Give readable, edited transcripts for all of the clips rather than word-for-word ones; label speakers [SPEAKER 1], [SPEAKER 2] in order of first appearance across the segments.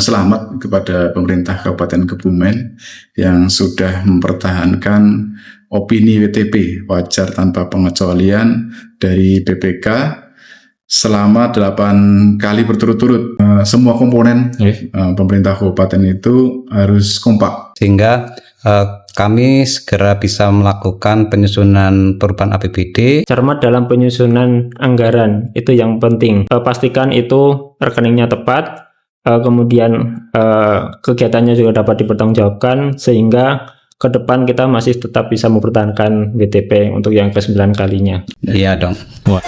[SPEAKER 1] selamat kepada pemerintah Kabupaten Kebumen yang sudah mempertahankan opini WTP wajar tanpa pengecualian dari BPK selama 8 kali berturut-turut. Semua komponen pemerintah kabupaten itu harus kompak.
[SPEAKER 2] Sehingga kami segera bisa melakukan penyusunan perubahan APBD.
[SPEAKER 3] Cermat dalam penyusunan anggaran, itu yang penting. Pastikan itu rekeningnya tepat, kemudian kegiatannya juga dapat dipertanggungjawabkan, sehingga ke depan kita masih tetap bisa mempertahankan WTP untuk yang ke-9 kalinya.
[SPEAKER 2] Iya dong.
[SPEAKER 4] Wah.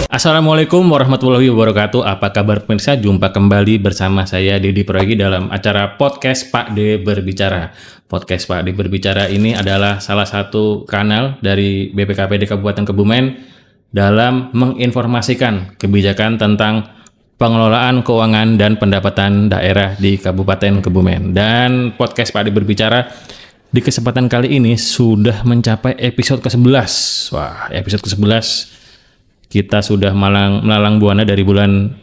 [SPEAKER 4] Assalamualaikum warahmatullahi wabarakatuh. Apa kabar pemirsa? Jumpa kembali bersama saya Dedi Proegi dalam acara podcast Pak D Berbicara. Podcast Pak D Berbicara ini adalah salah satu kanal dari BPKPD Kabupaten Kebumen dalam menginformasikan kebijakan tentang pengelolaan keuangan dan pendapatan daerah di Kabupaten Kebumen. Dan podcast Pak D Berbicara di kesempatan kali ini sudah mencapai episode ke-11. Wah, episode ke-11. Kita sudah melalang buana dari bulan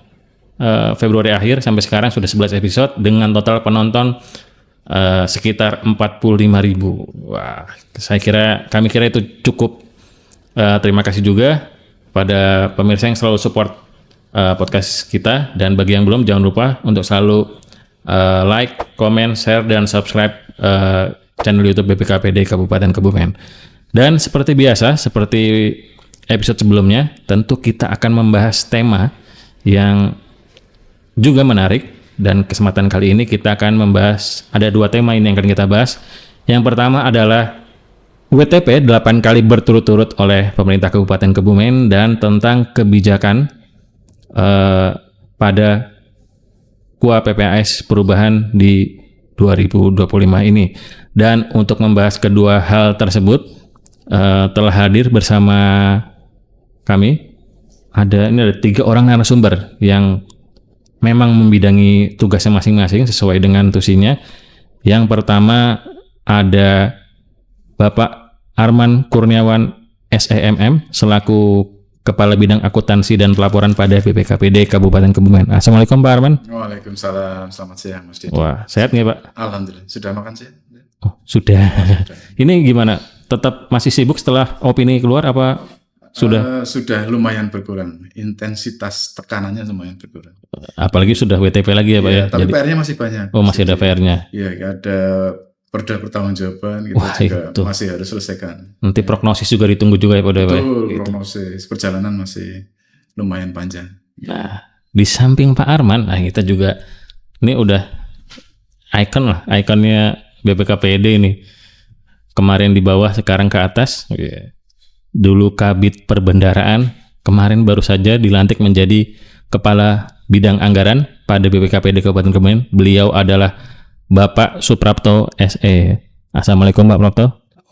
[SPEAKER 4] Februari akhir sampai sekarang sudah 11 episode dengan total penonton sekitar 45.000. Wah, kami kira itu cukup. Terima kasih juga pada pemirsa yang selalu support podcast kita, dan bagi yang belum jangan lupa untuk selalu like, comment, share, dan subscribe channel YouTube BPKPD Kabupaten Kebumen. Dan seperti biasa, seperti episode sebelumnya, tentu kita akan membahas tema yang juga menarik, dan kesempatan kali ini kita akan membahas, ada 2 tema ini yang akan kita bahas. Yang pertama adalah WTP 8 kali berturut-turut oleh pemerintah Kabupaten Kebumen dan tentang kebijakan pada KUA PPAS perubahan di 2025 ini. Dan untuk membahas kedua hal tersebut telah hadir bersama kami ada 3 orang narasumber yang memang membidangi tugasnya masing-masing sesuai dengan tusinya. Yang pertama ada Bapak Arman Kurniawan SEMM selaku Kepala Bidang Akuntansi dan Pelaporan pada BPKPD Kabupaten Kebumen. Assalamualaikum Pak Arman.
[SPEAKER 1] Waalaikumsalam, selamat siang Mas Dedi.
[SPEAKER 4] Wah, sehat nggak Pak?
[SPEAKER 1] Alhamdulillah, sudah makan siang?
[SPEAKER 4] Oh, sudah. Ini gimana? Tetap masih sibuk setelah opini keluar apa sudah?
[SPEAKER 1] Sudah lumayan berkurang. Intensitas tekanannya lumayan berkurang.
[SPEAKER 4] Apalagi sudah WTP lagi ya Pak ya?
[SPEAKER 1] Tapi PR-nya masih banyak.
[SPEAKER 4] Oh, masih ada PR-nya?
[SPEAKER 1] Iya, ada perda pertanggungjawaban gitu.
[SPEAKER 4] Wah,
[SPEAKER 1] juga
[SPEAKER 4] itu
[SPEAKER 1] masih harus selesaikan.
[SPEAKER 4] Nanti prognosis juga ditunggu juga ya Pak.
[SPEAKER 1] Betul, prognosis perjalanan masih lumayan panjang.
[SPEAKER 4] Nah, di samping Pak Arman, nah kita juga ini udah ikon lah, ikonnya BPKPD ini. Kemarin di bawah, sekarang ke atas. Dulu Kabid Perbendaraan, kemarin baru saja dilantik menjadi Kepala Bidang Anggaran pada BPKPD Kabupaten Kebumen. Beliau adalah Bapak Suprapto SE. Assalamualaikum Pak Prapto.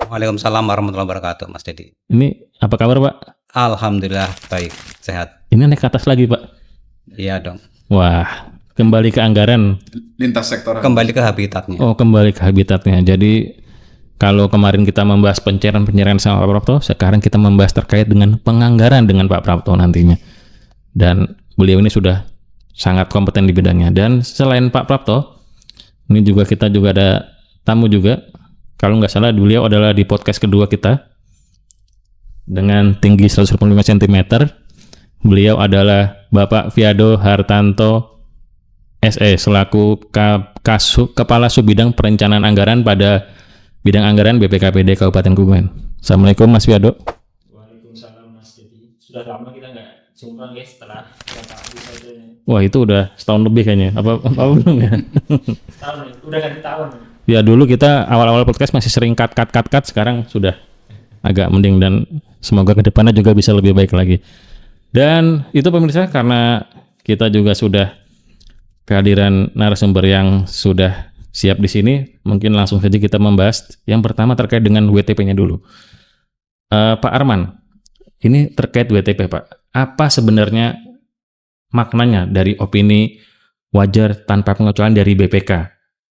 [SPEAKER 2] Waalaikumsalam warahmatullahi wabarakatuh, Mas Dedi.
[SPEAKER 4] Ini apa kabar Pak?
[SPEAKER 2] Alhamdulillah baik, sehat.
[SPEAKER 4] Ini naik ke atas lagi Pak?
[SPEAKER 2] Iya dong.
[SPEAKER 4] Wah, kembali ke anggaran.
[SPEAKER 1] Lintas sektoral.
[SPEAKER 2] Kembali ke habitatnya.
[SPEAKER 4] Oh, kembali ke habitatnya. Jadi kalau kemarin kita membahas pencairan sama Pak Prapto, sekarang kita membahas terkait dengan penganggaran dengan Pak Prapto nantinya. Dan beliau ini sudah sangat kompeten di bidangnya. Dan selain Pak Prapto, ini juga kita juga ada tamu juga. Kalau nggak salah beliau adalah di podcast kedua kita dengan tinggi 185 cm. Beliau adalah Bapak Fiado Hartanto SE selaku Kepala Subbidang Perencanaan Anggaran pada Bidang Anggaran BPKPD Kabupaten Kebumen. Assalamualaikum Mas Fiado.
[SPEAKER 3] Waalaikumsalam Mas Dedi. Sudah lama kita nggak jumpa guys setelah berapa episode.
[SPEAKER 4] Wah, itu udah setahun lebih kayaknya. Apa belum ya?
[SPEAKER 3] Tahun, udah ganti tahun.
[SPEAKER 4] Ya dulu kita awal-awal podcast masih sering cut, sekarang sudah agak mending dan semoga kedepannya juga bisa lebih baik lagi. Dan itu pemirsa, karena kita juga sudah kehadiran narasumber yang sudah siap di sini, mungkin langsung saja kita membahas. Yang pertama terkait dengan WTP-nya dulu. Pak Arman, ini terkait WTP Pak. Apa sebenarnya maknanya dari opini wajar tanpa pengecualian dari BPK?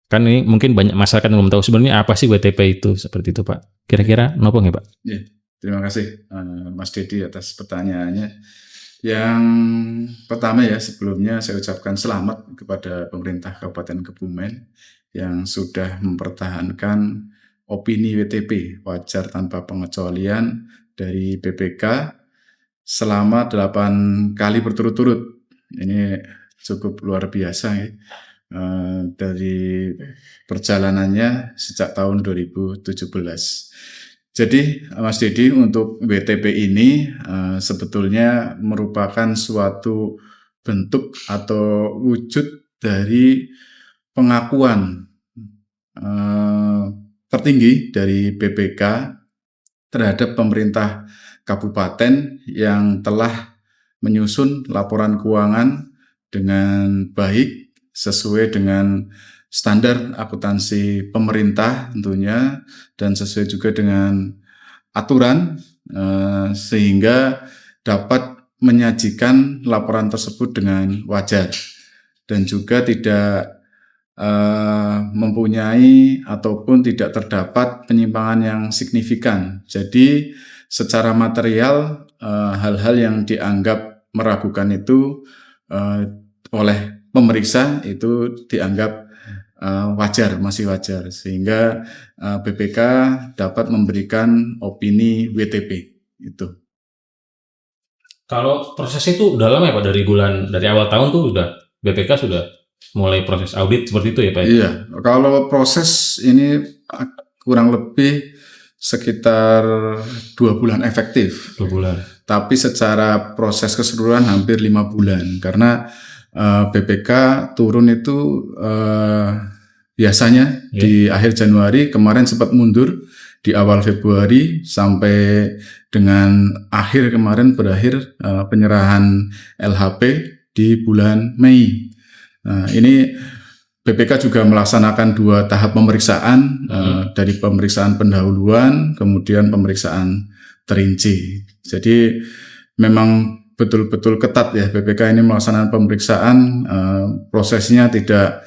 [SPEAKER 4] Kan ini mungkin banyak masyarakat yang belum tahu sebenarnya apa sih WTP itu, seperti itu Pak. Kira-kira nopo nggak Pak?
[SPEAKER 1] Ya, terima kasih Mas Dedi atas pertanyaannya. Yang pertama ya, sebelumnya saya ucapkan selamat kepada pemerintah Kabupaten Kebumen yang sudah mempertahankan opini WTP wajar tanpa pengecualian dari BPK selama 8 kali berturut-turut. Ini cukup luar biasa ya. Dari perjalanannya sejak tahun 2017. Jadi Mas Dedi, untuk WTP ini sebetulnya merupakan suatu bentuk atau wujud dari pengakuan tertinggi dari BPK terhadap pemerintah kabupaten yang telah menyusun laporan keuangan dengan baik sesuai dengan standar akuntansi pemerintah tentunya, dan sesuai juga dengan aturan sehingga dapat menyajikan laporan tersebut dengan wajar dan juga tidak mempunyai ataupun tidak terdapat penyimpangan yang signifikan. Jadi secara material hal-hal yang dianggap meragukan itu oleh pemeriksa itu dianggap wajar, masih wajar, sehingga BPK dapat memberikan opini WTP itu.
[SPEAKER 4] Kalau proses itu udah lama ya Pak, dari awal tahun tuh BPK sudah mulai proses audit seperti itu ya Pak?
[SPEAKER 1] Iya, kalau proses ini kurang lebih sekitar 2 bulan efektif.
[SPEAKER 4] 2 bulan.
[SPEAKER 1] Tapi secara proses keseluruhan hampir 5 bulan, karena BPK turun itu biasanya di akhir Januari, kemarin sempat mundur di awal Februari sampai dengan akhir kemarin berakhir penyerahan LHP di bulan Mei. Ini BPK juga melaksanakan 2 tahap pemeriksaan, dari pemeriksaan pendahuluan kemudian pemeriksaan terinci. Jadi memang betul-betul ketat ya BPK ini melaksanakan pemeriksaan, prosesnya tidak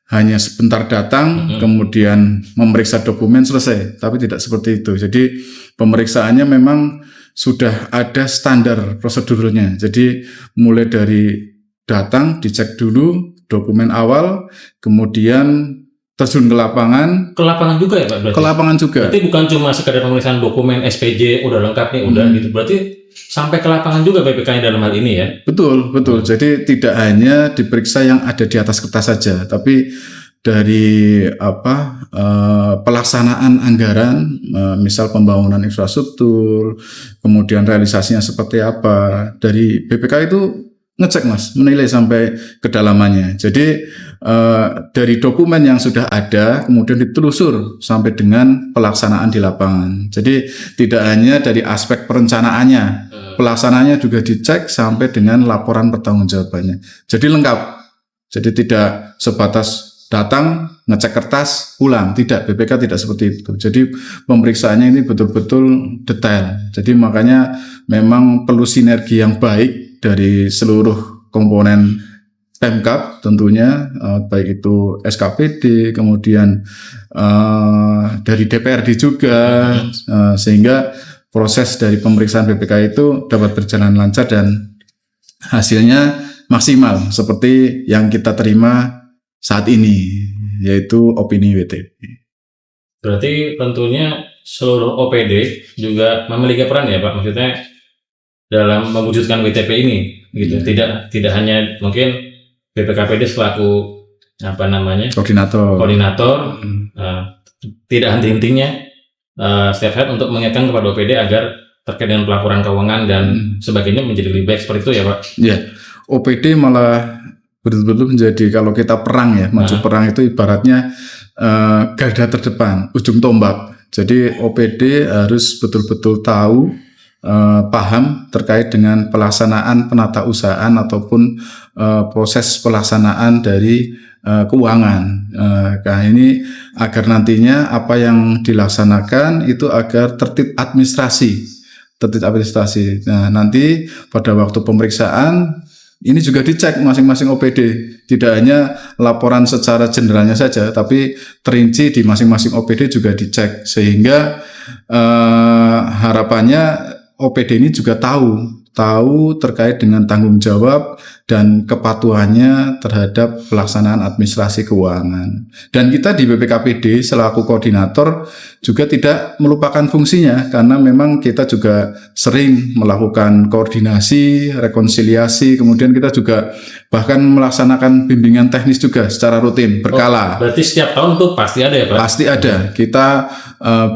[SPEAKER 1] hanya sebentar datang kemudian memeriksa dokumen selesai, tapi tidak seperti itu. Jadi pemeriksaannya memang sudah ada standar prosedurnya. Jadi mulai dari datang dicek dulu dokumen awal, kemudian terjun ke lapangan.
[SPEAKER 4] Ke lapangan juga ya Pak? Berarti?
[SPEAKER 1] Ke lapangan juga.
[SPEAKER 4] Berarti bukan cuma sekedar pemeriksaan dokumen SPJ udah lengkap nih udah gitu. Berarti sampai ke lapangan juga BPK dalam hal ini ya? Betul.
[SPEAKER 1] Jadi tidak hanya diperiksa yang ada di atas kertas saja, tapi dari pelaksanaan anggaran, misal pembangunan infrastruktur, kemudian realisasinya seperti apa, dari BPK itu ngecek Mas, menilai sampai kedalamannya. Jadi dari dokumen yang sudah ada kemudian ditelusur sampai dengan pelaksanaan di lapangan. Jadi tidak hanya dari aspek perencanaannya, pelaksanaannya juga dicek sampai dengan laporan pertanggungjawabannya. Jadi lengkap. Jadi tidak sebatas datang, ngecek kertas, pulang. Tidak, BPK tidak seperti itu. Jadi pemeriksaannya ini betul-betul detail. Jadi makanya memang perlu sinergi yang baik dari seluruh komponen Pemkab tentunya, baik itu SKPD, kemudian dari DPRD juga, sehingga proses dari pemeriksaan BPK itu dapat berjalan lancar dan hasilnya maksimal seperti yang kita terima saat ini, yaitu opini WTP.
[SPEAKER 4] Berarti tentunya seluruh OPD juga memiliki peran ya Pak, maksudnya dalam mewujudkan WTP ini gitu. Tidak hanya mungkin BPKPD selaku koordinator tidak henti-hentinya setiap saat untuk mengingatkan kepada OPD agar terkait dengan pelaporan keuangan dan sebagainya menjadi lebih baik seperti itu ya Pak?
[SPEAKER 1] Ya, OPD malah betul-betul menjadi, kalau kita perang ya, maju perang itu ibaratnya garda terdepan, ujung tombak. Jadi OPD harus betul-betul tahu, paham terkait dengan pelaksanaan penatausahaan ataupun proses pelaksanaan dari keuangan. Nah ini agar nantinya apa yang dilaksanakan itu agar tertib administrasi. Nah nanti pada waktu pemeriksaan ini juga dicek masing-masing OPD, tidak hanya laporan secara generalnya saja, tapi terinci di masing-masing OPD juga dicek, sehingga harapannya OPD ini juga tahu terkait dengan tanggung jawab dan kepatuhannya terhadap pelaksanaan administrasi keuangan. Dan kita di BPKPD selaku koordinator juga tidak melupakan fungsinya, karena memang kita juga sering melakukan koordinasi, rekonsiliasi, kemudian kita juga bahkan melaksanakan bimbingan teknis juga secara rutin, berkala.
[SPEAKER 4] Berarti setiap tahun tuh pasti ada ya Pak?
[SPEAKER 1] Pasti ada. Kita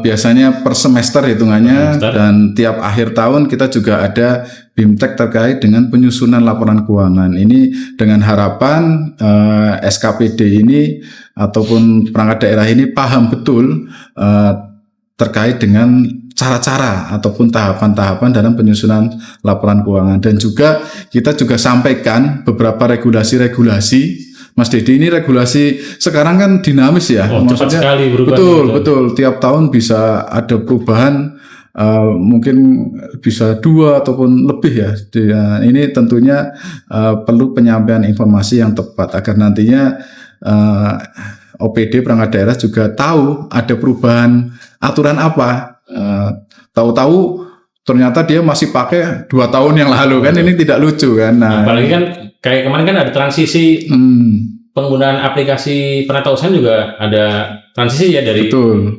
[SPEAKER 1] biasanya per semester hitungannya, dan tiap akhir tahun kita juga ada BIMTEK terkait dengan penyusunan laporan keuangan. Ini dengan harapan SKPD ini ataupun perangkat daerah ini paham betul terkait dengan cara-cara ataupun tahapan-tahapan dalam penyusunan laporan keuangan. Dan juga kita juga sampaikan beberapa regulasi-regulasi. Mas Dedi, ini regulasi sekarang kan dinamis ya.
[SPEAKER 4] Cepat sekali berubah.
[SPEAKER 1] Betul. Tiap tahun bisa ada perubahan, mungkin bisa 2 ataupun lebih ya. Ini tentunya perlu penyampaian informasi yang tepat agar nantinya OPD perangkat daerah juga tahu ada perubahan aturan apa. Tahu-tahu ternyata dia masih pakai 2 tahun yang lalu, kan ini tidak lucu kan. Nah,
[SPEAKER 4] apalagi kan kayak kemarin kan ada transisi penggunaan aplikasi penata usaha juga ada transisi ya dari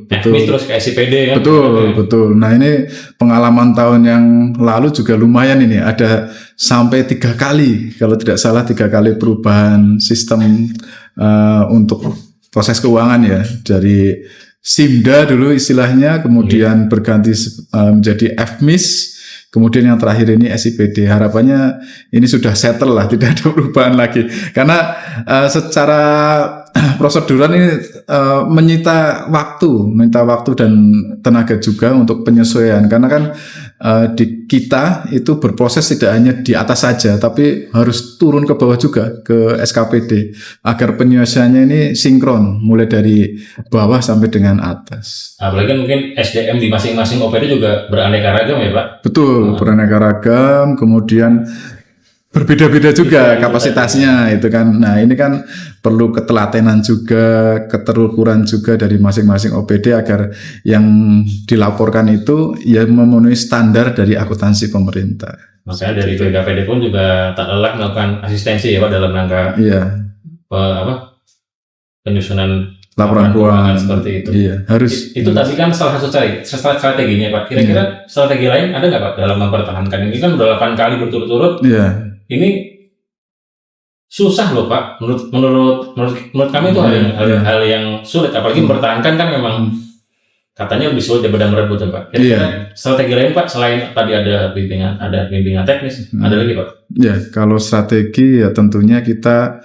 [SPEAKER 4] FMIS terus ke SIPD kan.
[SPEAKER 1] Betul. Nah, ini pengalaman tahun yang lalu juga lumayan, ini ada sampai 3 kali kalau tidak salah, 3 kali perubahan sistem untuk proses keuangan ya, dari SIMDA dulu istilahnya, kemudian berganti menjadi FMIS, kemudian yang terakhir ini SIPD. Harapannya ini sudah settle lah, tidak ada perubahan lagi. Karena secara proseduran ini menyita waktu dan tenaga juga untuk penyesuaian. Karena kan di kita itu berproses tidak hanya di atas saja, tapi harus turun ke bawah juga ke SKPD agar penyelesaiannya ini sinkron mulai dari bawah sampai dengan atas.
[SPEAKER 4] Apalagi kan mungkin SDM di masing-masing OPD juga beraneka ragam ya Pak?
[SPEAKER 1] Betul, beraneka ragam, kemudian berbeda-beda juga kapasitasnya itu kan. Nah, ini kan perlu ketelatenan juga, keterukuran juga dari masing-masing OPD agar yang dilaporkan itu ya memenuhi standar dari akuntansi pemerintah.
[SPEAKER 4] Makanya dari BPKPD pun juga tak lelah melakukan asistensi ya Pak dalam rangka penyusunan laporan keuangan seperti itu.
[SPEAKER 1] Iya, harus.
[SPEAKER 4] Itu tadi kan salah satu strateginya Pak. Kira-kira strategi lain ada nggak Pak dalam mempertahankan ini? Kan udah 8 kali berturut-turut. Iya. Ini susah loh Pak. Menurut kami itu hal yang sulit. Apalagi mempertahankan kan memang katanya lebih sulit daripada merebut Pak. Kira-kira strategi lain Pak selain tadi ada bimbingan teknis, ada lagi Pak? Ya,
[SPEAKER 1] kalau strategi ya tentunya kita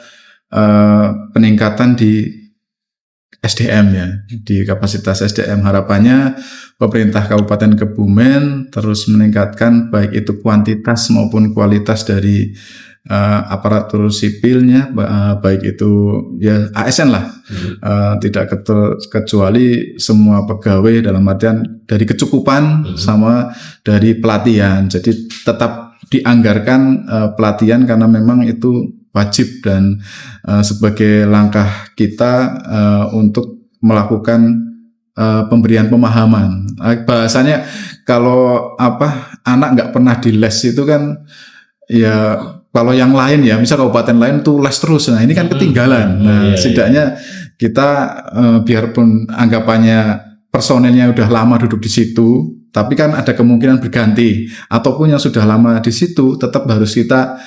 [SPEAKER 1] peningkatan di SDM ya, di kapasitas SDM. Harapannya pemerintah Kabupaten Kebumen terus meningkatkan baik itu kuantitas maupun kualitas dari aparatur sipilnya, baik itu ya ASN lah, tidak kecuali semua pegawai, dalam artian dari kecukupan sama dari pelatihan. Jadi tetap dianggarkan pelatihan karena memang itu wajib dan sebagai langkah kita untuk melakukan pemberian pemahaman. Bahasanya kalau anak nggak pernah di les itu kan ya, kalau yang lain ya, misal kabupaten lain tuh les terus. Nah, ini kan ketinggalan. Nah, setidaknya kita biarpun anggapannya personelnya udah lama duduk di situ, tapi kan ada kemungkinan berganti, ataupun yang sudah lama di situ tetap harus kita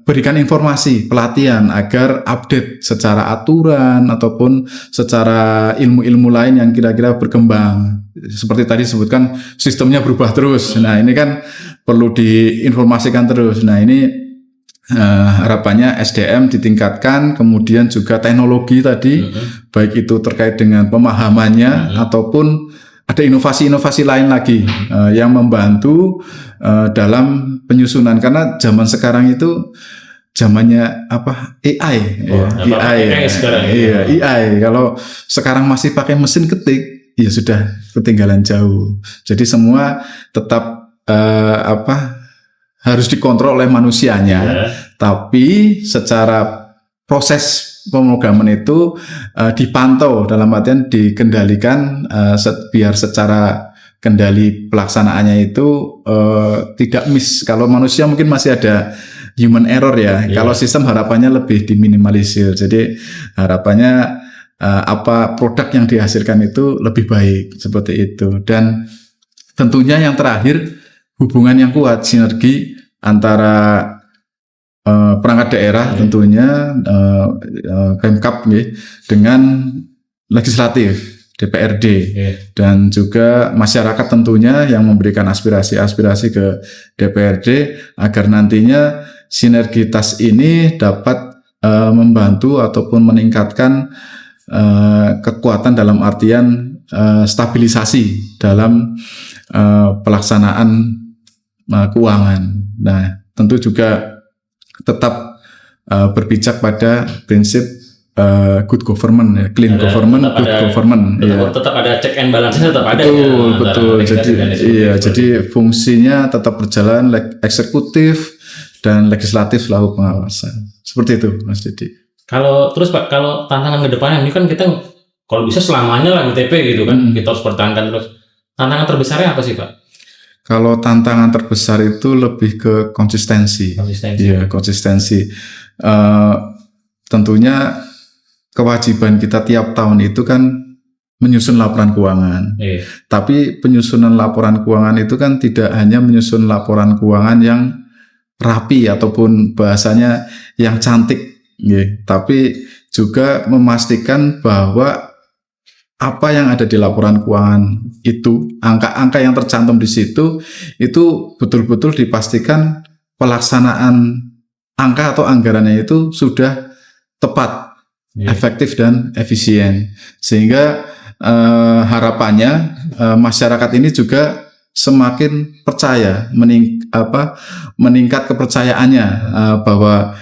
[SPEAKER 1] berikan informasi pelatihan agar update secara aturan ataupun secara ilmu-ilmu lain yang kira-kira berkembang. Seperti tadi disebutkan sistemnya berubah terus. Nah, ini kan perlu diinformasikan terus. Nah, ini harapannya SDM ditingkatkan, kemudian juga teknologi tadi, baik itu terkait dengan pemahamannya ataupun ada inovasi-inovasi lain lagi yang membantu dalam penyusunan, karena zaman sekarang itu zamannya AI sekarang. AI. Kalau sekarang masih pakai mesin ketik, ya sudah ketinggalan jauh. Jadi semua tetap harus dikontrol oleh manusianya, tapi secara proses pemrograman itu dipantau, dalam artian dikendalikan biar secara kendali pelaksanaannya itu tidak miss. Kalau manusia mungkin masih ada human error ya. Kalau sistem harapannya lebih diminimalisir. Jadi harapannya apa produk yang dihasilkan itu lebih baik, seperti itu. Dan tentunya yang terakhir, hubungan yang kuat, sinergi antara perangkat daerah tentunya Pemkab dengan legislatif DPRD dan juga masyarakat tentunya yang memberikan aspirasi ke DPRD agar nantinya sinergitas ini dapat membantu ataupun meningkatkan kekuatan dalam artian stabilisasi dalam pelaksanaan keuangan. Nah, tentu juga tetap berpijak pada prinsip good government, ya, clean government, good government.
[SPEAKER 4] Tetap ada check and balance, tetap ada.
[SPEAKER 1] Betul. Jadi fungsinya tetap berjalan, eksekutif dan legislatif selalu pengawasan. Seperti itu, Mas Didi.
[SPEAKER 4] Kalau tantangan ke depannya ini kan kita kalau bisa selamanya lah MTP gitu kan, kita harus pertahankan terus. Tantangan terbesarnya apa sih, Pak?
[SPEAKER 1] Kalau tantangan terbesar itu lebih ke konsistensi. Iya, konsistensi. Tentunya kewajiban kita tiap tahun itu kan menyusun laporan keuangan. Tapi penyusunan laporan keuangan itu kan tidak hanya menyusun laporan keuangan yang rapi ataupun bahasanya yang cantik. Tapi juga memastikan bahwa apa yang ada di laporan keuangan itu, angka-angka yang tercantum di situ, itu betul-betul dipastikan pelaksanaan angka atau anggarannya itu sudah tepat, efektif dan efisien. Sehingga harapannya masyarakat ini juga semakin percaya, meningkat kepercayaannya bahwa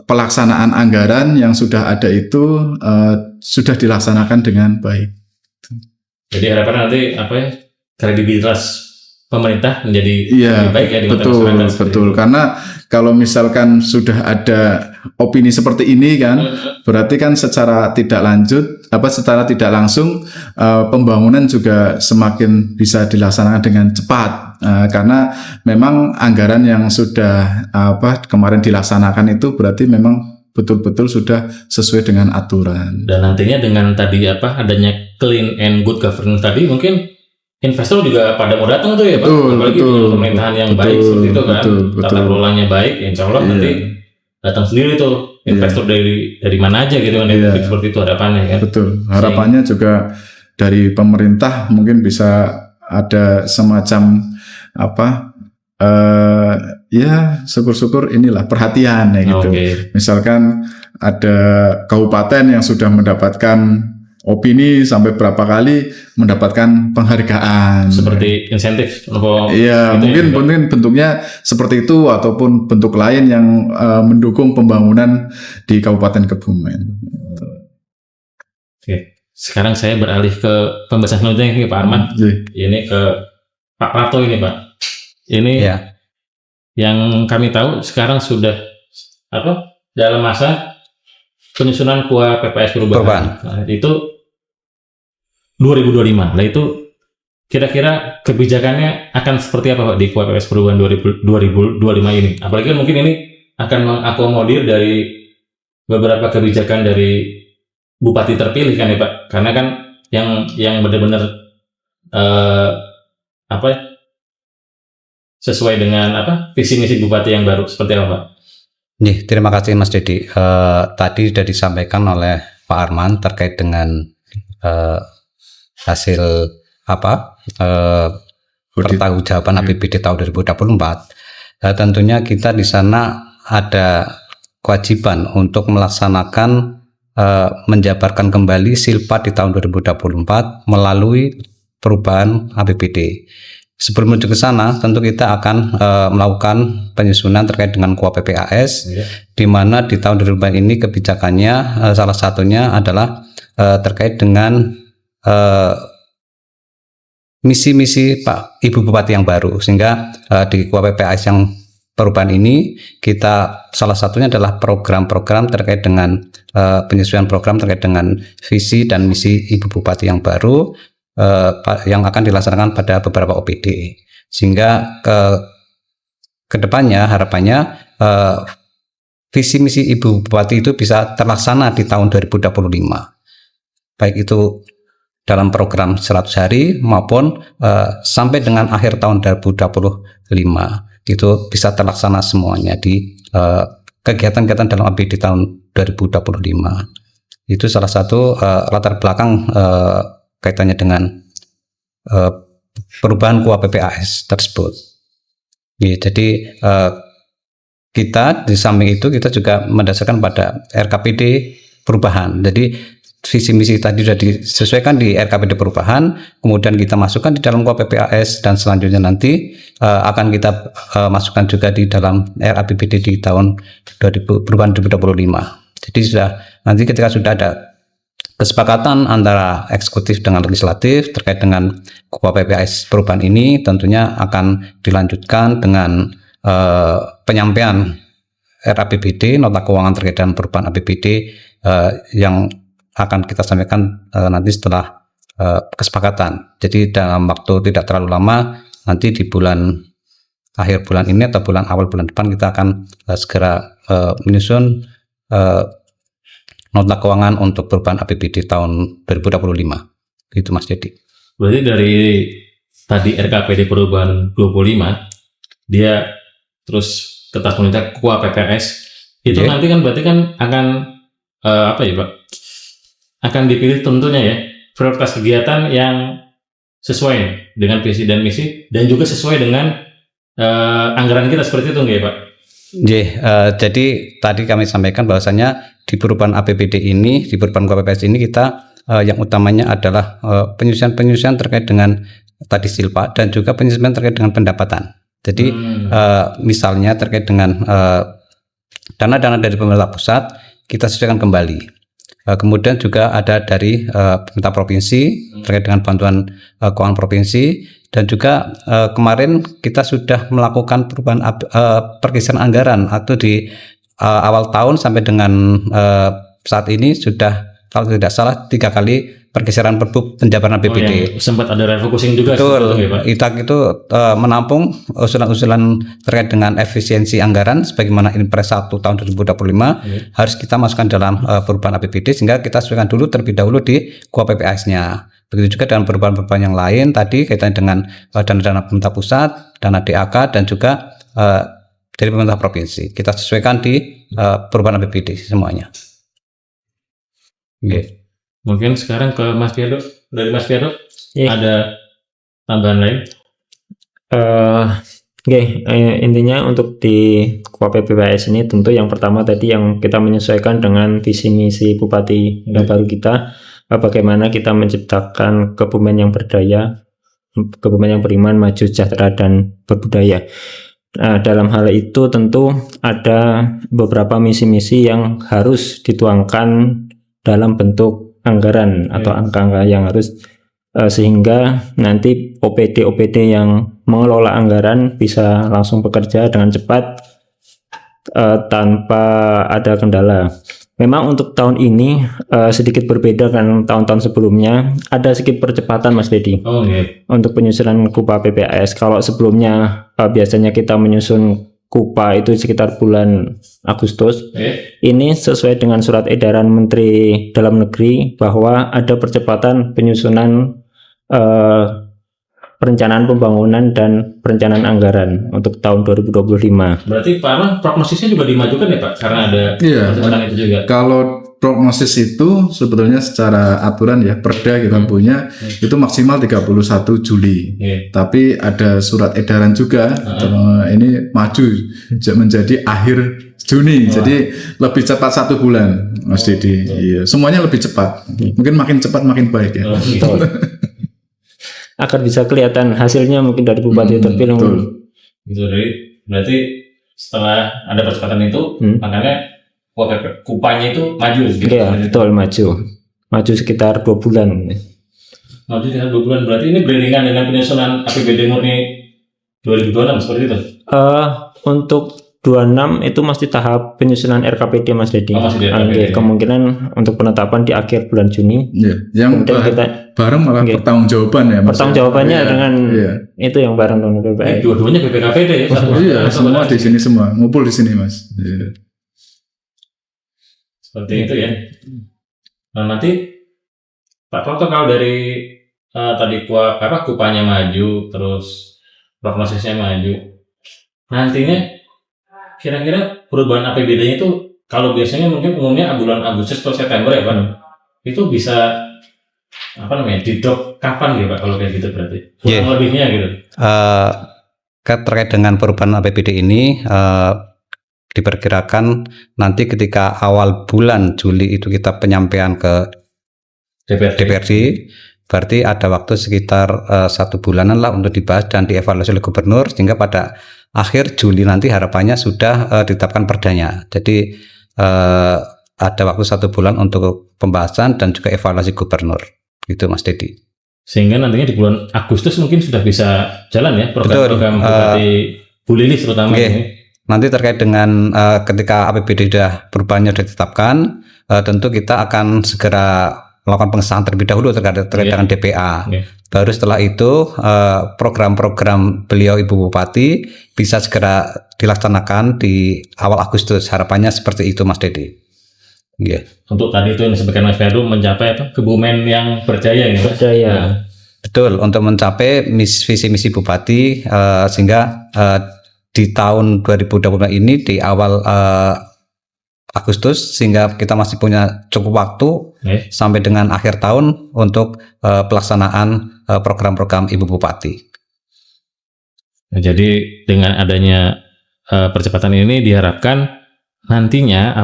[SPEAKER 1] pelaksanaan anggaran yang sudah ada itu sudah dilaksanakan dengan baik.
[SPEAKER 4] Jadi harapan nanti kredibilitas pemerintah menjadi lebih baik ya.
[SPEAKER 1] Betul. Karena kalau misalkan sudah ada opini seperti ini kan, berarti kan secara tidak langsung pembangunan juga semakin bisa dilaksanakan dengan cepat. Karena memang anggaran yang sudah kemarin dilaksanakan itu berarti memang betul-betul sudah sesuai dengan aturan. Dan
[SPEAKER 4] nantinya dengan tadi adanya clean and good governance tadi, mungkin investor juga pada mau datang tuh ya Pak. Apalagi dengan pemerintahan yang baik seperti itu kan, tata kelolanya baik, insya Allah nanti datang sendiri tuh investor dari mana aja gitu kan, seperti itu harapannya kan. Betul.
[SPEAKER 1] Harapannya juga dari pemerintah mungkin bisa ada semacam syukur-syukur inilah perhatian ya gitu. Misalkan ada kabupaten yang sudah mendapatkan opini sampai berapa kali mendapatkan penghargaan.
[SPEAKER 4] Seperti insentif.
[SPEAKER 1] Mungkin bentuknya seperti itu ataupun bentuk lain yang mendukung pembangunan di Kabupaten Kebumen.
[SPEAKER 4] Sekarang saya beralih ke pembahasan selanjutnya nih Pak Arman. Ini ke Pak Prato ini Pak. Ini yang kami tahu sekarang sudah dalam masa penyusunan KUA PPS perubahan. Nah, itu 2025. Nah itu kira-kira kebijakannya akan seperti apa Pak di KUA PPS perubahan 2025 ini? Apalagi kan mungkin ini akan mengakomodir dari beberapa kebijakan dari bupati terpilih kan ya Pak? Karena kan yang benar-benar sesuai dengan visi misi bupati yang baru, seperti apa Pak?
[SPEAKER 2] Terima kasih Mas Dedi. Tadi sudah disampaikan oleh Pak Arman terkait dengan hasil pertanggungjawaban APBD tahun 2024. Tentunya kita di sana ada kewajiban untuk melaksanakan menjabarkan kembali silpat di tahun 2024 melalui perubahan APBD. Sebelum menuju ke sana, tentu kita akan melakukan penyusunan terkait dengan KUA PPAS, di mana di tahun 2024 ini kebijakannya salah satunya adalah terkait dengan misi-misi Pak Ibu Bupati yang baru, sehingga di KUA yang perubahan ini kita salah satunya adalah program-program terkait dengan penyesuaian program terkait dengan visi dan misi Ibu Bupati yang baru yang akan dilaksanakan pada beberapa OPD, sehingga ke depannya harapannya visi misi Ibu Bupati itu bisa terlaksana di tahun 2025, baik itu dalam program 100 hari maupun sampai dengan akhir tahun 2025 itu bisa terlaksana semuanya di kegiatan-kegiatan dalam APBD tahun 2025. Itu salah satu latar belakang kaitannya dengan perubahan KUA PPAS tersebut. Ya, jadi kita di samping itu kita juga mendasarkan pada RKPD perubahan. Jadi visi misi tadi sudah disesuaikan di RKPD perubahan, kemudian kita masukkan di dalam KUA PPAS, dan selanjutnya nanti akan kita masukkan juga di dalam RAPBD di tahun perubahan 2025. Jadi nanti ketika sudah ada kesepakatan antara eksekutif dengan legislatif terkait dengan KUA PPAS perubahan ini, tentunya akan dilanjutkan dengan penyampaian RAPBD, nota keuangan terkait dengan perubahan APBD yang akan kita sampaikan nanti setelah kesepakatan. Jadi dalam waktu tidak terlalu lama, nanti di akhir bulan ini atau awal bulan depan kita akan segera menyusun nota keuangan untuk perubahan APBD tahun 2025. Gitu Mas Dedi.
[SPEAKER 4] Berarti dari tadi RKPD perubahan 25 dia terus ke tahun KUA PPAS itu nanti kan berarti kan akan apa ya Pak? Akan dipilih tentunya ya prioritas kegiatan yang sesuai dengan visi dan misi dan juga sesuai dengan anggaran kita, seperti itu nggak ya Pak?
[SPEAKER 2] Jadi tadi kami sampaikan bahwasanya di perubahan APBD ini, di perubahan KUA PPAS ini kita yang utamanya adalah penyusunan terkait dengan tadi silpa dan juga penyusunan terkait dengan pendapatan. Jadi misalnya terkait dengan dana-dana dari pemerintah pusat kita sesuaikan kembali. Kemudian juga ada dari pemerintah provinsi terkait dengan bantuan keuangan provinsi, dan juga kemarin kita sudah melakukan perubahan pergeseran anggaran atau di awal tahun sampai dengan saat ini sudah kalau tidak salah 3 kali pergeseran perbuk penjabaran APBD.
[SPEAKER 4] Sempat ada refocusing juga.
[SPEAKER 2] Betul. ITAK itu menampung usulan-usulan terkait dengan efisiensi anggaran sebagaimana Impres 1 tahun 2025 harus kita masukkan dalam perubahan APBD, sehingga kita sesuaikan dulu terlebih dahulu di KUA PPAS-nya. Begitu juga dengan perubahan-perubahan yang lain tadi kaitannya dengan dana-dana pemerintah pusat, dana DAK, dan juga dari pemerintah provinsi. Kita sesuaikan di perubahan APBD semuanya.
[SPEAKER 4] Oke. Mungkin sekarang ke Mas Firdo. Dari Mas Firdo ada tambahan lain?
[SPEAKER 3] Intinya untuk di KUA PPAS ini tentu yang pertama tadi yang kita menyesuaikan dengan visi misi Bupati yang baru kita, bagaimana kita menciptakan Kebumen yang berdaya, Kebumen yang beriman, maju, sejahtera, dan berbudaya. Dalam hal itu tentu ada beberapa misi-misi yang harus dituangkan dalam bentuk anggaran atau angka-angka yang harus sehingga nanti OPD yang mengelola anggaran bisa langsung bekerja dengan cepat tanpa ada kendala. Memang untuk tahun ini sedikit berbeda dengan tahun-tahun sebelumnya, ada sedikit percepatan Mas Dedi. Untuk penyusunan KUPA PPAS. Kalau sebelumnya biasanya kita menyusun KUPA itu sekitar bulan Agustus. Ini sesuai dengan surat edaran Menteri Dalam Negeri bahwa ada percepatan penyusunan perencanaan pembangunan dan perencanaan anggaran untuk tahun 2025.
[SPEAKER 4] Berarti Pak Arman prognosisnya juga dimajukan ya Pak? Karena ada percepatan itu juga.
[SPEAKER 1] Kalau prognosis itu sebetulnya secara aturan ya Perda kita punya itu maksimal 31 Juli. Tapi ada surat edaran juga ini maju menjadi akhir Juni. Jadi lebih cepat 1 bulan Mas Didi. Iya, semuanya lebih cepat. Mungkin makin cepat makin baik ya.
[SPEAKER 3] Agar bisa kelihatan hasilnya mungkin dari bupati terpilih.
[SPEAKER 4] Gitu, berarti setelah ada percepatan itu, makanya KUPA-nya itu maju gitu.
[SPEAKER 3] Iya, betul, maju sekitar 2 bulan.
[SPEAKER 4] Nanti tinggal 2 bulan, berarti ini beriringan dengan penyusunan APBD murni 2026 seperti itu.
[SPEAKER 3] Untuk 26 itu masih tahap penyusunan RKPD Mas Dedi.
[SPEAKER 4] Oh, masih di RKPD.
[SPEAKER 3] Kemungkinan untuk penetapan di akhir bulan Juni.
[SPEAKER 1] Iya, yang
[SPEAKER 3] Kemudian kita
[SPEAKER 1] bareng malah
[SPEAKER 3] Oke.
[SPEAKER 1] pertanggungjawaban ya Mas.
[SPEAKER 3] pertanggungjawabannya
[SPEAKER 1] Iya,
[SPEAKER 3] dengan
[SPEAKER 1] iya.
[SPEAKER 3] itu yang bareng dengan BPKI.
[SPEAKER 4] Dua-duanya BPKPD ya.
[SPEAKER 1] Iya, semua di sini semua ngumpul di sini Mas. Iya.
[SPEAKER 4] Seperti itu ya. Nah, nanti Pak Toto kalau dari tadi kupanya maju, terus prognosisnya maju, nantinya kira-kira perubahan APBD-nya itu kalau biasanya mungkin umumnya bulan Agustus atau September ya Pak, itu bisa didrop kapan ya Pak kalau kayak gitu berarti? Kurang lebihnya gitu.
[SPEAKER 2] Terkait dengan perubahan APBD ini diperkirakan nanti ketika awal bulan Juli itu kita penyampaian ke DPRD, berarti ada waktu sekitar 1 bulanan lah untuk dibahas dan dievaluasi oleh gubernur, sehingga pada akhir Juli nanti harapannya sudah ditetapkan perdanya. Jadi ada waktu 1 bulan untuk pembahasan dan juga evaluasi gubernur. Gitu Mas Dedi.
[SPEAKER 4] Sehingga nantinya di bulan Agustus mungkin sudah bisa jalan ya program-program Bupati Bu Lilis terutama ini.
[SPEAKER 2] Nanti terkait dengan ketika APBD perubahannya sudah ditetapkan, tentu kita akan segera melakukan pengesahan terlebih dahulu terkait dengan DPA. Baru setelah itu program-program beliau Ibu Bupati bisa segera dilaksanakan di awal Agustus. Harapannya seperti itu Mas Dedi. Yeah.
[SPEAKER 4] Untuk tadi itu yang disebutkan Mas Ferdu mencapai Kebumen yang berjaya ini Mas.
[SPEAKER 3] Berjaya.
[SPEAKER 2] Betul, untuk mencapai visi misi Bupati sehingga di tahun 2020 ini di awal Agustus, sehingga kita masih punya cukup waktu sampai dengan akhir tahun untuk pelaksanaan program-program Ibu Bupati.
[SPEAKER 4] Nah, jadi dengan adanya percepatan ini diharapkan nantinya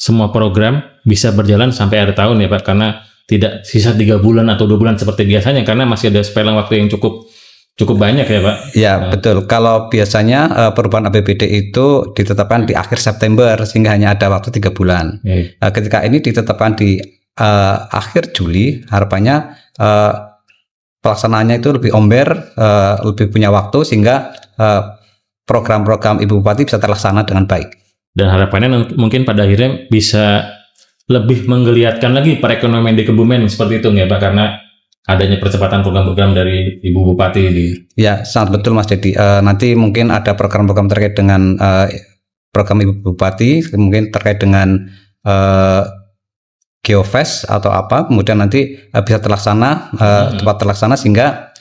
[SPEAKER 4] semua program bisa berjalan sampai akhir tahun ya Pak, karena tidak sisa 3 bulan atau 2 bulan seperti biasanya, karena masih ada spending waktu yang cukup banyak ya Pak.
[SPEAKER 2] Ya betul, kalau biasanya perubahan APBD itu ditetapkan di akhir September sehingga hanya ada waktu 3 bulan. Ketika ini ditetapkan di akhir Juli, harapannya pelaksanaannya itu lebih omber, lebih punya waktu sehingga program-program Ibu Bupati bisa terlaksana dengan baik.
[SPEAKER 4] Dan harapannya mungkin pada akhirnya bisa lebih menggeliatkan lagi perekonomian di Kebumen seperti itu ya Pak, karena adanya percepatan program-program dari Ibu Bupati ini.
[SPEAKER 2] Ya, sangat betul Mas Dedi. Nanti mungkin ada program-program terkait dengan program Ibu Bupati, mungkin terkait dengan Geofest atau apa, kemudian nanti bisa terlaksana, tepat terlaksana, sehingga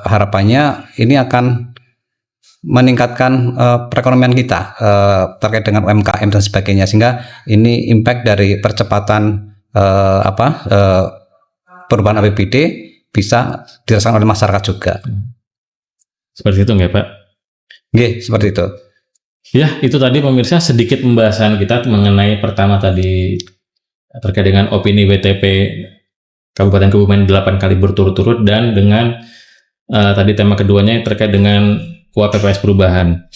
[SPEAKER 2] harapannya ini akan meningkatkan perekonomian kita terkait dengan UMKM dan sebagainya, sehingga ini impact dari percepatan perubahan APBD bisa dirasakan oleh masyarakat juga.
[SPEAKER 4] Seperti itu nggak Pak?
[SPEAKER 2] Nggih, seperti itu.
[SPEAKER 4] Ya, itu tadi pemirsa sedikit pembahasan kita mengenai pertama tadi terkait dengan opini WTP Kabupaten Kebumen 8 kali berturut-turut, dan dengan tadi tema keduanya terkait dengan KUA perubahan.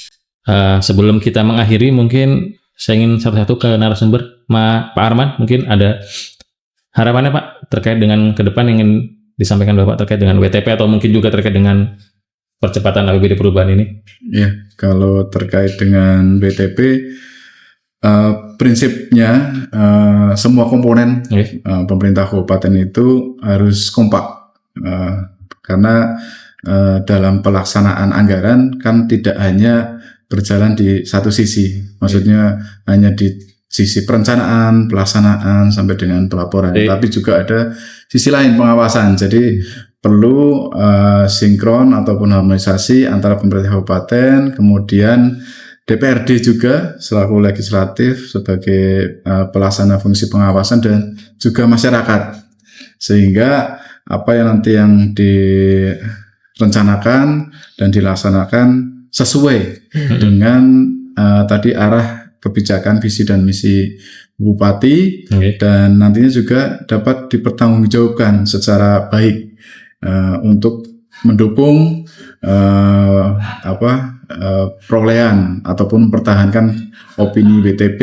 [SPEAKER 4] Sebelum kita mengakhiri, mungkin saya ingin satu-satu ke narasumber. Pak Arman, mungkin ada harapannya Pak terkait dengan ke depan ingin disampaikan Bapak terkait dengan WTP atau mungkin juga terkait dengan percepatan APBD perubahan ini?
[SPEAKER 1] Ya, kalau terkait dengan WTP, prinsipnya semua komponen pemerintah kabupaten itu harus kompak, karena dalam pelaksanaan anggaran kan tidak hanya berjalan di satu sisi, maksudnya hanya di sisi perencanaan, pelaksanaan sampai dengan pelaporan, tapi juga ada sisi lain, pengawasan. Jadi perlu sinkron ataupun harmonisasi antara pemerintah kabupaten, kemudian DPRD juga selaku legislatif sebagai pelaksana fungsi pengawasan, dan juga masyarakat, sehingga apa yang nanti yang direncanakan dan dilaksanakan sesuai dengan tadi arah kebijakan, visi dan misi Bupati, dan nantinya juga dapat dipertanggungjawabkan secara baik untuk mendukung perolehan ataupun mempertahankan opini WTP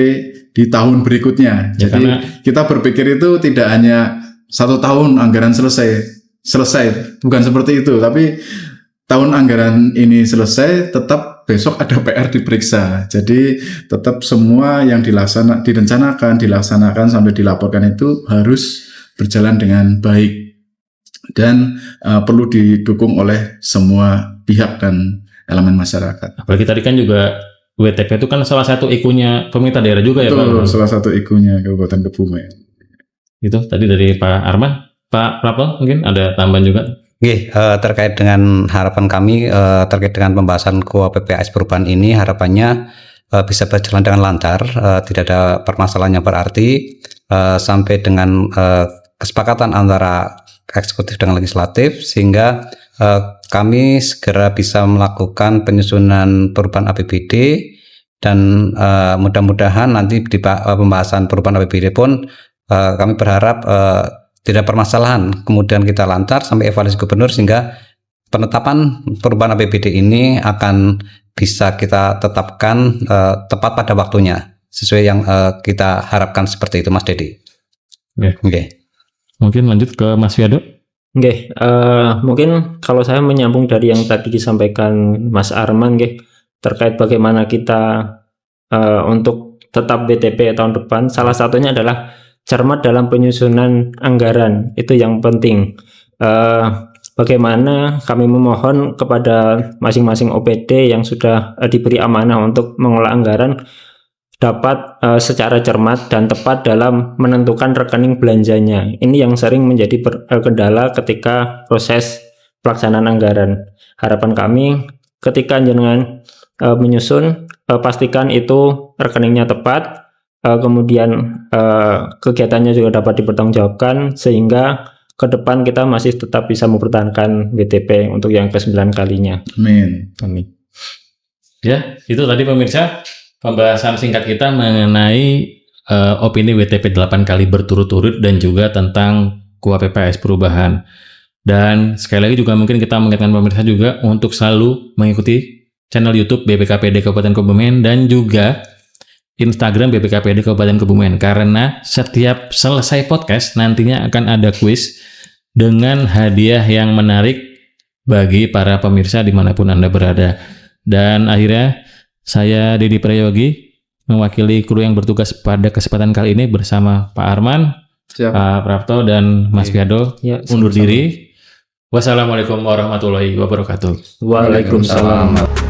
[SPEAKER 1] di tahun berikutnya. Jadi kita berpikir itu tidak hanya 1 tahun anggaran selesai, bukan seperti itu, tapi tahun anggaran ini selesai, tetap besok ada PR diperiksa. Jadi tetap semua yang direncanakan sampai dilaporkan itu harus berjalan dengan baik dan perlu didukung oleh semua pihak dan elemen masyarakat.
[SPEAKER 4] Apalagi tadi kan juga WTP itu kan salah satu ikunya pemerintah daerah juga ya
[SPEAKER 1] Betul,
[SPEAKER 4] Pak?
[SPEAKER 1] salah satu ikunya Kabupaten Kebumen.
[SPEAKER 4] Itu tadi dari Pak Arman. Pak Prapto mungkin ada tambahan juga?
[SPEAKER 2] Oke, terkait dengan harapan kami terkait dengan pembahasan KUA PPAS perubahan ini, harapannya bisa berjalan dengan lancar, tidak ada permasalahan yang berarti, sampai dengan kesepakatan antara eksekutif dengan legislatif, sehingga kami segera bisa melakukan penyusunan perubahan APBD, dan mudah-mudahan nanti di pembahasan perubahan APBD pun kami berharap tidak permasalahan, kemudian kita lancar sampai evaluasi gubernur, sehingga penetapan perubahan APBD ini akan bisa kita tetapkan tepat pada waktunya sesuai yang kita harapkan, seperti itu Mas Dedi.
[SPEAKER 4] Oke. Mungkin lanjut ke Mas Fiado.
[SPEAKER 3] Oke, mungkin kalau saya menyambung dari yang tadi disampaikan Mas Arman, terkait bagaimana kita untuk tetap BTP tahun depan, salah satunya adalah cermat dalam penyusunan anggaran, itu yang penting. Bagaimana kami memohon kepada masing-masing OPD yang sudah diberi amanah untuk mengelola anggaran dapat secara cermat dan tepat dalam menentukan rekening belanjanya. Ini yang sering menjadi kendala ketika proses pelaksanaan anggaran. Harapan kami ketika jenengan menyusun, pastikan itu rekeningnya tepat, kemudian kegiatannya juga dapat dipertanggungjawabkan, sehingga ke depan kita masih tetap bisa mempertahankan BTP untuk yang ke-9 kalinya.
[SPEAKER 1] Amin.
[SPEAKER 4] Ya, itu tadi pemirsa pembahasan singkat kita mengenai opini WTP 8 kali berturut-turut dan juga tentang KUA PPAS perubahan. Dan sekali lagi juga mungkin kita mengingatkan pemirsa juga untuk selalu mengikuti channel YouTube BPKPD Kabupaten Kebumen dan juga Instagram BPKPD Kabupaten Kebumen, karena setiap selesai podcast nantinya akan ada kuis dengan hadiah yang menarik bagi para pemirsa dimanapun Anda berada. Dan akhirnya saya Dedi Prayogi mewakili kru yang bertugas pada kesempatan kali ini bersama Pak Arman,
[SPEAKER 1] Siap.
[SPEAKER 4] Pak Prapto dan Mas Fiado undur
[SPEAKER 3] sama-sama.
[SPEAKER 4] diri. Wassalamualaikum warahmatullahi wabarakatuh.
[SPEAKER 3] Waalaikumsalam.